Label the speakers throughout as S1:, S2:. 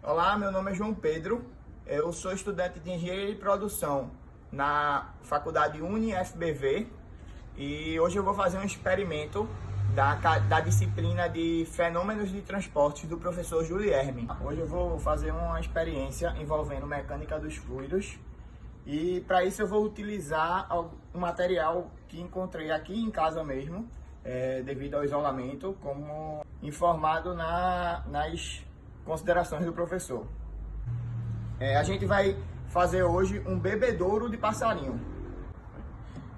S1: Olá, meu nome é João Pedro, eu sou estudante de Engenharia de Produção na Faculdade UniFBV e hoje eu vou fazer um experimento da disciplina de Fenômenos de Transportes do professor Julierme. Hoje eu vou fazer uma experiência envolvendo mecânica dos fluidos e para isso eu vou utilizar um material que encontrei aqui em casa mesmo, devido ao isolamento, como informado nas considerações do professor. A gente vai fazer hoje um bebedouro de passarinho.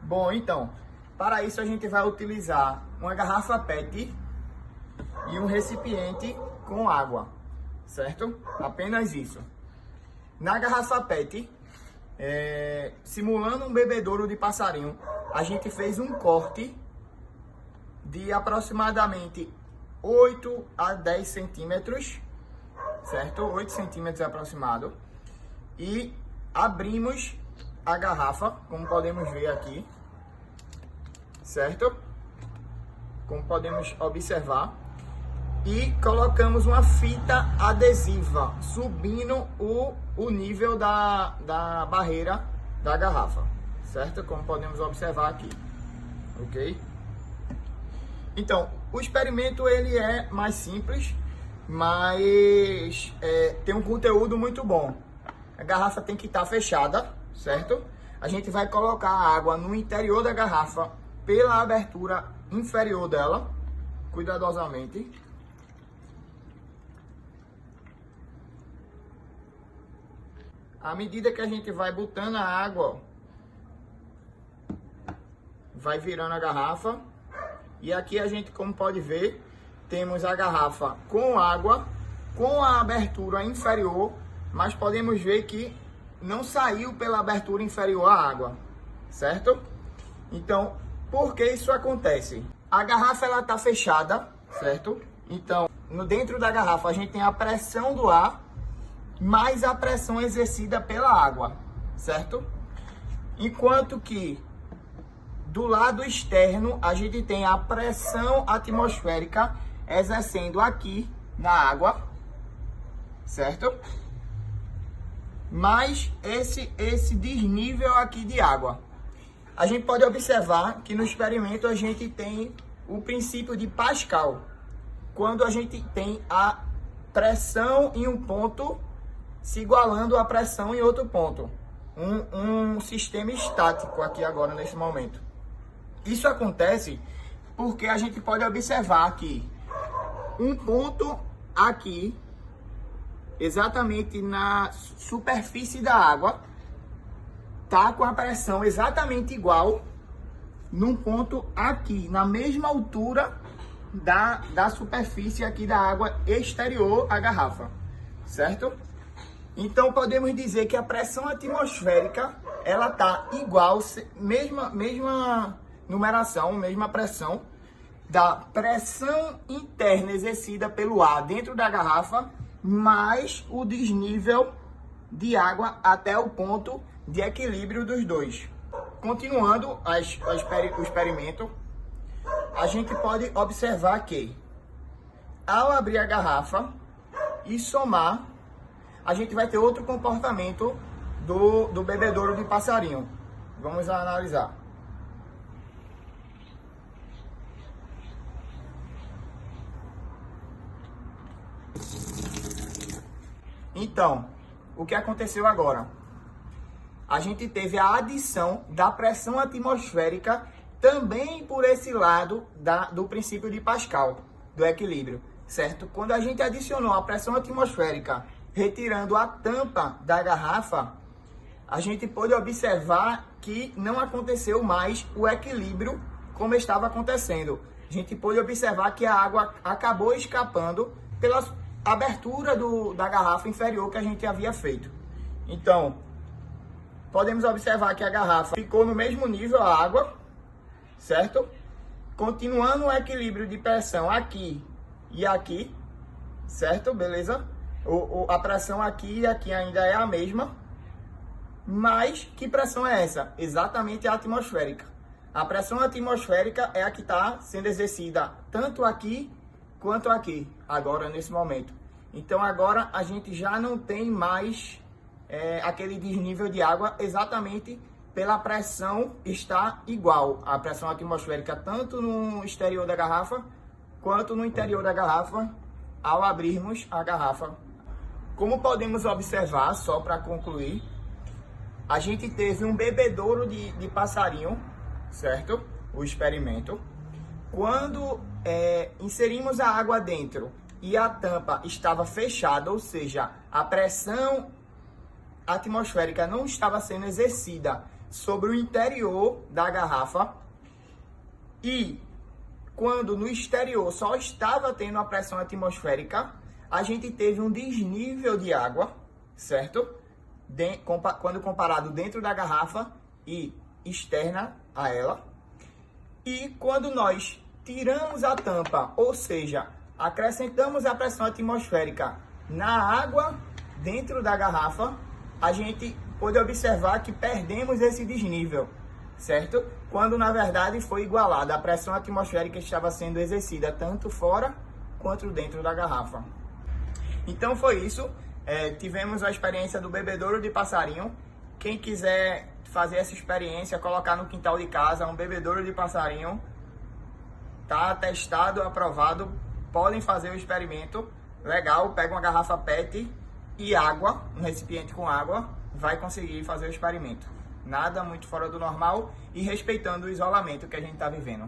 S1: Bom, então, para isso a gente vai utilizar uma garrafa PET e um recipiente com água, certo? Apenas isso. Na garrafa PET, simulando um bebedouro de passarinho, a gente fez um corte de aproximadamente 8 a 10 centímetros, certo? 8 centímetros aproximado. E abrimos a garrafa, como podemos ver aqui, certo? Como podemos observar. E colocamos uma fita adesiva, subindo o nível da barreira da garrafa, certo? Como podemos observar aqui, ok? Então, o experimento ele é mais simples, mas tem um conteúdo muito bom. A garrafa tem que estar fechada, certo? A gente vai colocar a água no interior da garrafa pela abertura inferior dela, cuidadosamente. À medida que a gente vai botando a água, vai virando a garrafa. E aqui a gente, como pode ver, temos a garrafa com água, com a abertura inferior, mas podemos ver que não saiu pela abertura inferior a água, certo? Então, por que isso acontece? A garrafa ela está fechada, certo? Então, dentro da garrafa a gente tem a pressão do ar, mais a pressão exercida pela água, certo? Enquanto que do lado externo, a gente tem a pressão atmosférica exercendo aqui na água, certo? Mais esse desnível aqui de água. A gente pode observar que no experimento a gente tem o princípio de Pascal, quando a gente tem a pressão em um ponto se igualando à pressão em outro ponto. Um sistema estático aqui agora, nesse momento. Isso acontece porque a gente pode observar que um ponto aqui, exatamente na superfície da água, tá com a pressão exatamente igual num ponto aqui, na mesma altura da superfície aqui da água exterior à garrafa, certo? Então podemos dizer que a pressão atmosférica ela tá igual, mesma numeração, mesma pressão da pressão interna exercida pelo ar dentro da garrafa, mais o desnível de água até o ponto de equilíbrio dos dois. Continuando o experimento, a gente pode observar que ao abrir a garrafa e somar, a gente vai ter outro comportamento do bebedouro de passarinho. Vamos analisar. Então, o que aconteceu agora? A gente teve a adição da pressão atmosférica também por esse lado do princípio de Pascal, do equilíbrio, certo? Quando a gente adicionou a pressão atmosférica retirando a tampa da garrafa, a gente pôde observar que não aconteceu mais o equilíbrio como estava acontecendo. A gente pôde observar que a água acabou escapando pela abertura da garrafa inferior que a gente havia feito. Então, podemos observar que a garrafa ficou no mesmo nível, a água, certo? Continuando o equilíbrio de pressão aqui e aqui, certo? Beleza? A pressão aqui e aqui ainda é a mesma, mas que pressão é essa? Exatamente a atmosférica. A pressão atmosférica é a que está sendo exercida tanto aqui quanto aqui, agora nesse momento. Então agora a gente já não tem mais aquele desnível de água exatamente pela pressão estar igual. A pressão atmosférica tanto no exterior da garrafa quanto no interior da garrafa ao abrirmos a garrafa. Como podemos observar, só para concluir, a gente teve um bebedouro de passarinho, certo? O experimento. Quando inserimos a água dentro e a tampa estava fechada, ou seja, a pressão atmosférica não estava sendo exercida sobre o interior da garrafa, e quando no exterior só estava tendo a pressão atmosférica, a gente teve um desnível de água, certo? Quando comparado dentro da garrafa e externa a ela. E quando nós tiramos a tampa, ou seja, acrescentamos a pressão atmosférica na água dentro da garrafa, a gente pôde observar que perdemos esse desnível, certo? Quando na verdade foi igualada, a pressão atmosférica estava sendo exercida tanto fora quanto dentro da garrafa. Então foi isso, tivemos a experiência do bebedouro de passarinho. Quem quiser fazer essa experiência, colocar no quintal de casa um bebedouro de passarinho, tá testado, aprovado, podem fazer o experimento. Legal, pega uma garrafa PET e água, um recipiente com água, vai conseguir fazer o experimento. Nada muito fora do normal e respeitando o isolamento que a gente está vivendo.